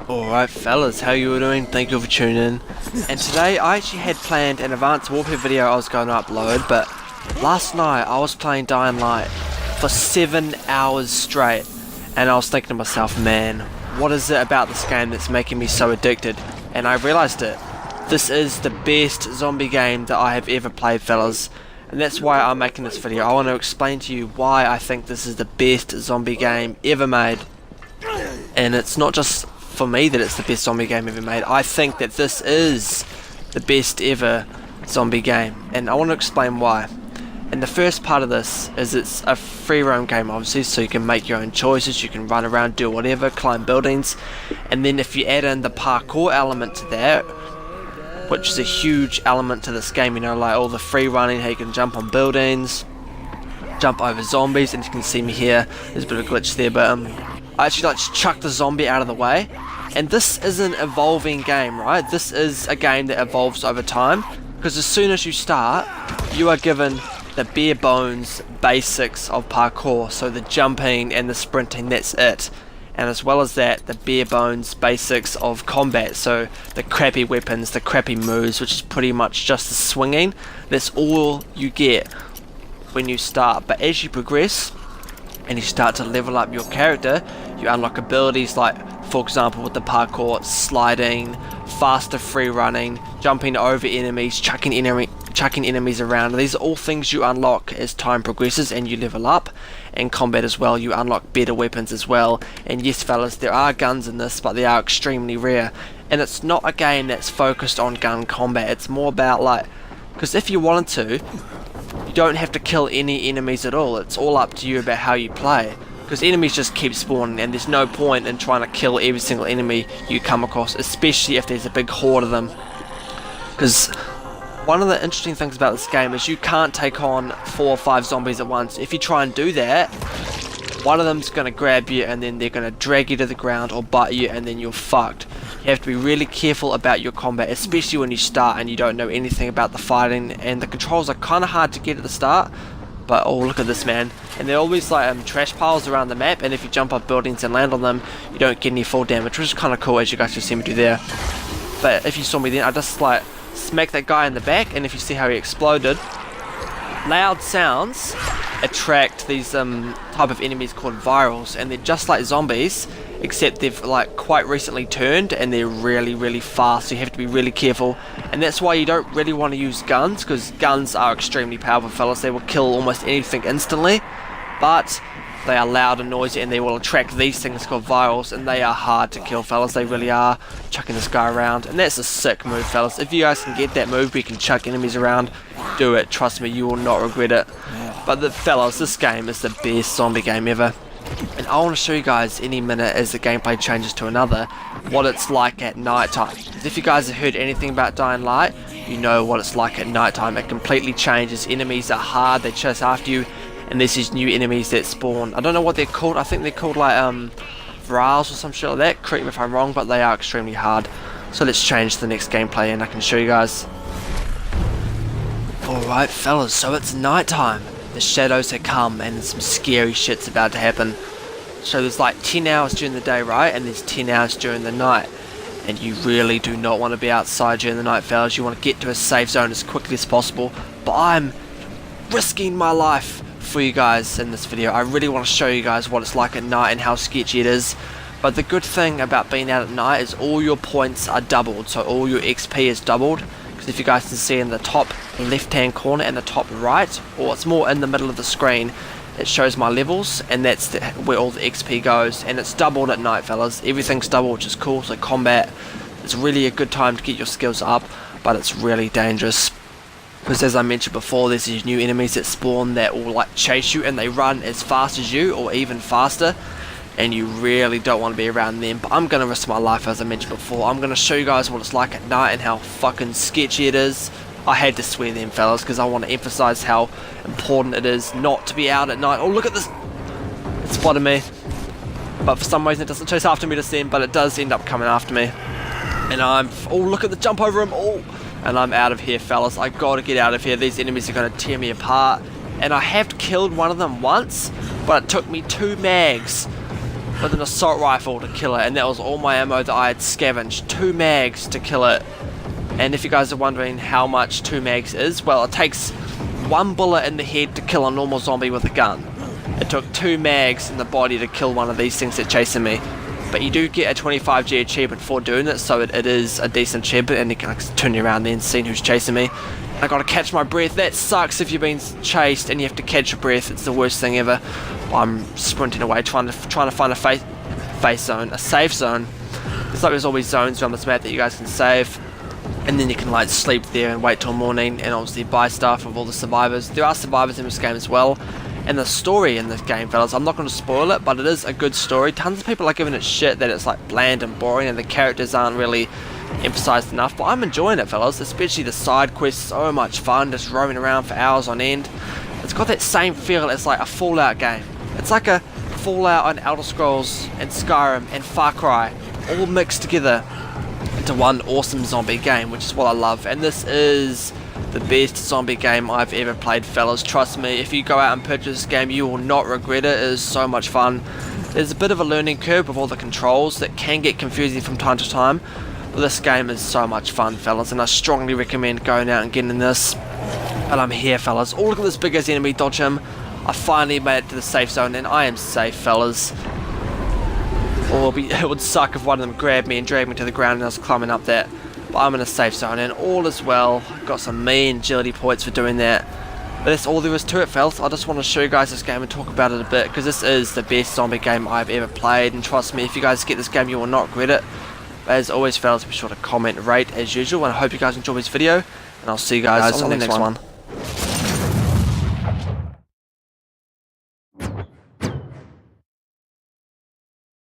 Alright fellas, how you all doing? Thank you for tuning in. And today I actually had planned an advanced warfare video I was going to upload, but last night I was playing Dying Light for 7 hours straight, and I was thinking to myself, man, what is it about this game that's making me so addicted? And I realised it. This is the best zombie game that I have ever played, fellas. And that's why I'm making this video. I want to explain to you why I think this is the best zombie game ever made. And it's not just for me that it's the best zombie game ever made. I think that this is the best ever zombie game, and I want to explain why. And the first part of this is it's a free roam game, obviously, so you can make your own choices, you can run around, do whatever, climb buildings. And then if you add in the parkour element to that, which is a huge element to this game, you know, like all the free running, how you can jump on buildings, jump over zombies, and you can see me here, there's a bit of a glitch there, but I actually like to chuck the zombie out of the way. And this is an evolving game, right? This is a game that evolves over time, because as soon as you start, you are given the bare bones basics of parkour, so the jumping and the sprinting, that's it. And as well as that, the bare bones basics of combat, so the crappy weapons, the crappy moves, which is pretty much just the swinging. That's all you get when you start. But as you progress and you start to level up your character, you unlock abilities like, for example, with the parkour, sliding, faster free running, jumping over enemies, chucking enemies around. These are all things you unlock as time progresses and you level up. And combat as well, you unlock better weapons as well. And yes fellas, there are guns in this, but they are extremely rare. And it's not a game that's focused on gun combat, it's more about like, because if you wanted to, you don't have to kill any enemies at all. It's all up to you about how you play. Because enemies just keep spawning, and there's no point in trying to kill every single enemy you come across, especially if there's a big horde of them. Because one of the interesting things about this game is you can't take on 4 or 5 zombies at once. If you try and do that, one of them's going to grab you and then they're going to drag you to the ground or bite you, and then you're fucked. You have to be really careful about your combat, especially when you start and you don't know anything about the fighting, and the controls are kind of hard to get at the start. But oh, look at this, man. And there are always like trash piles around the map, and if you jump up buildings and land on them, you don't get any fall damage, which is kind of cool, as you guys can see me do there. But if you saw me then, I just like smacked that guy in the back, and if you see how he exploded, loud sounds attract these type of enemies called virals, and they're just like zombies, except they've like quite recently turned, and they're really fast, so you have to be really careful. And that's why you don't really want to use guns, because guns are extremely powerful, fellas. They will kill almost anything instantly, but they are loud and noisy, and they will attract these things called virals, and they are hard to kill, fellas. They really are. Chucking this guy around, and that's a sick move, fellas. If you guys can get that move where you can chuck enemies around, do it. Trust me, you will not regret it. But fellas, this game is the best zombie game ever. And I want to show you guys any minute as the gameplay changes to another, what it's like at night time. If you guys have heard anything about Dying Light, you know what it's like at night time. It completely changes. Enemies are hard, they chase after you, and there's these new enemies that spawn. I don't know what they're called. I think they're called like Vrals or some shit like that. Correct me if I'm wrong, but they are extremely hard. So let's change to the next gameplay and I can show you guys. Alright fellas, so it's night time. The shadows have come and some scary shit's about to happen. So there's like 10 hours during the day, right? And there's 10 hours during the night. And you really do not want to be outside during the night, fellas. You want to get to a safe zone as quickly as possible. But I'm risking my life for you guys in this video. I really want to show you guys what it's like at night and how sketchy it is. But the good thing about being out at night is all your points are doubled. So all your XP is doubled. If you guys can see in the top left hand corner and the top right, or it's more in the middle of the screen, it shows my levels, and that's where all the XP goes, and it's doubled at night, fellas. Everything's doubled, which is cool. So combat, it's really a good time to get your skills up, but it's really dangerous, because as I mentioned before, there's these new enemies that spawn that will like chase you, and they run as fast as you or even faster, and you really don't want to be around them. But I'm going to risk my life, as I mentioned before. I'm going to show you guys what it's like at night and how fucking sketchy it is. I had to swear them, fellas, because I want to emphasize how important it is not to be out at night. Oh, look at this. It spotted me, but for some reason it doesn't chase after me this end, but it does end up coming after me. And oh, look at the jump over him. Oh, and I'm out of here, fellas. I gotta get out of here. These enemies are going to tear me apart. And I have killed one of them once, but it took me 2 mags with an assault rifle to kill it, and that was all my ammo that I had scavenged. 2 mags to kill it. And if you guys are wondering how much 2 mags is, well, it takes 1 bullet in the head to kill a normal zombie with a gun. It took 2 mags in the body to kill one of these things that chasing me. But you do get a 25G achievement for doing it, so it is a decent achievement, and you can turn around there and see who's chasing me. I gotta catch my breath. That sucks if you've been chased and you have to catch your breath. It's the worst thing ever. I'm sprinting away, trying to find a safe zone. It's like there's always zones around this map that you guys can save, and then you can like sleep there and wait till morning, and obviously buy stuff with all the survivors. There are survivors in this game as well. And the story in this game, fellas, I'm not going to spoil it, but it is a good story. Tons of people are giving it shit that it's like bland and boring and the characters aren't really emphasized enough, but I'm enjoying it, fellas, especially the side quests. So much fun just roaming around for hours on end. It's got that same feel as like a Fallout game. It's like a Fallout and Elder Scrolls and Skyrim and Far Cry all mixed together into one awesome zombie game, which is what I love. And this is the best zombie game I've ever played, fellas. Trust me, if you go out and purchase this game, you will not regret it. It is so much fun. There's a bit of a learning curve with all the controls that can get confusing from time to time, but this game is so much fun, fellas, and I strongly recommend going out and getting this. But I'm here, fellas. Oh, look at this big ass enemy, dodge him. I finally made it to the safe zone, and I am safe, fellas. Or it would suck if one of them grabbed me and dragged me to the ground and I was climbing up that. But I'm in a safe zone and all is well. Got some mean agility points for doing that. But that's all there is to it, fellas. I just want to show you guys this game and talk about it a bit, because this is the best zombie game I've ever played, and trust me, if you guys get this game you will not regret it. But as always, fellas, be sure to comment, rate as usual, and I hope you guys enjoy this video, and I'll see you guys on the next one.